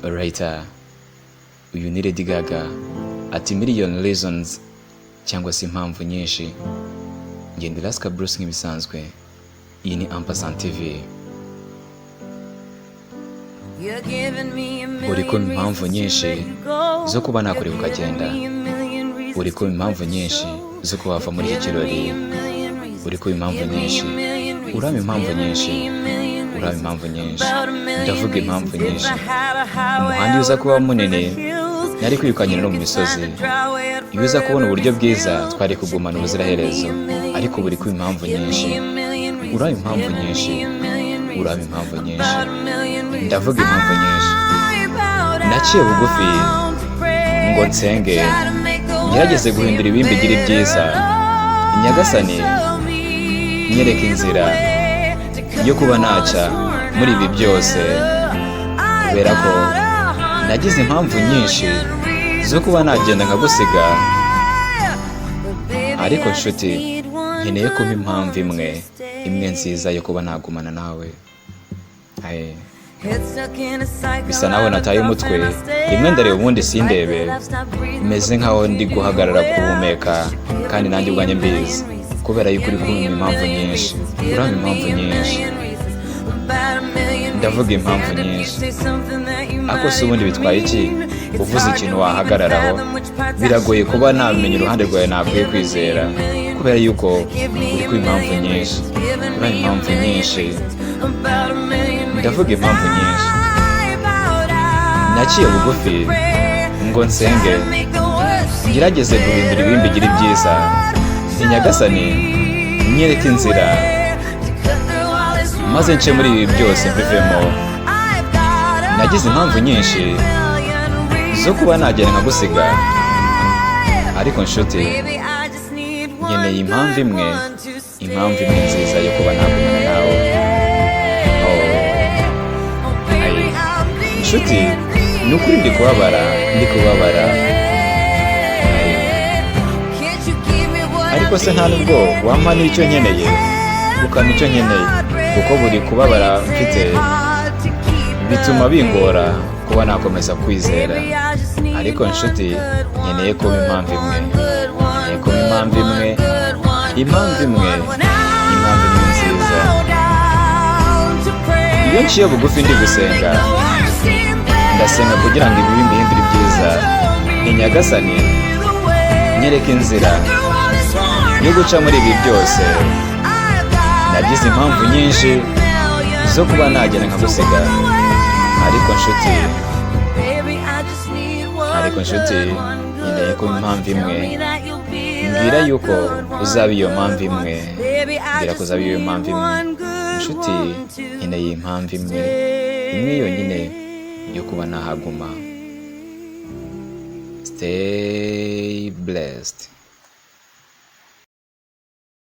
Alright, uyu ni Lady Gaga ati million reasons cyangwa se impamvu nyinshi. Ngende Laska Bruce nk'ibisanzwe. Iyi ni Ampersand TV. Uri ko impamvu nyinshi zo kuba nakuri ukagenda. Uri ko impamvu nyinshi zo kuba wava muri iki kirori. Uri ko impamvu nyinshi. Uraba impamvu nyinshi. Uraba impamvu nyinshi. Ndavuga impamvu nyinshi. Umuhanda uza kuba munini nari kwirukanyira no mu misozi. Iyo uza kubona uburyo bwiza twari kugumana ubuziraherezo. Ariko buri ko impamvu nyinshi. Uraba impamvu nyinshi. Uraba impamvu nyinshi. Ndavuga impamvu nyinshi. Naciye bugufi ngo nsenge ngerageze guhindura ibimbi gira ibyiza. Nyagasani nyereka inzira yo kuba naca muri ibi byose, kubera ko nagize impamvu nyinshi zo kuba nagenda nkagusiga. Ariko nshuti, nkeneye kumpa impamvu imwe nziza yo kuba nagumana nawe. Bisa naho nataye umutwe, rimwe ndareba ubundi sindebe, meze nkaho ndi guhagarara kuhumeka, kandi nanjye ubwanjye mbizi, kubera yuko uri kumpa impamvu nyinshi. Uraba impamvu nyinshi. Ndavuga impamvu nyinshi. Ako si ubundi bitwaye iki? Uvuze ikintu wahagararaho. Biragoye kuba namenya uruhande rwawe nakwiye kwizera, kubera yuko uri ku impamvu nyinshi. Uraba impamvu nyinshi. Ndavuga impamvu nyinshi. Naciye bugufi ngo nsenge ngerageze guhindura ibimbi gira ibyiza. Nyagasani nyereka inzira maze nce muri ibi byose mbivemo. Nagize impamvu nyinshi zo kuba nagenda nkagusiga. Ariko nshuti, nkeneye impamvu imwe nziza yo kuba nagumana nawe. Nshuti, nukuri ndi kubabara. Ariko se nta nubwo wampa n'icyo nkeneye, ukampa icyo nkeneye, kuko buri kubabara mfite bituma bingora kuba nakomeza kwizera. Ariko nshuti, nkeneye kuba impamvu imwe nziza. Iyo nciye bugufi ndi gusenga, ndasenga kugira ngo ibi bihindure ibyiza. Nyagasani nyereka inzira yo guca muri ibi byose. Nagize impamvu nyinshi zo kuba nagenda nkagusiga. Ariko nshuti, nkeneye ko impamvu imwe. Mbwira yuko uzaba iyo mpamvu imwe. Nshuti, nkeneye impamvu imwe yonyine yo kuba nahaguma. Stay blessed.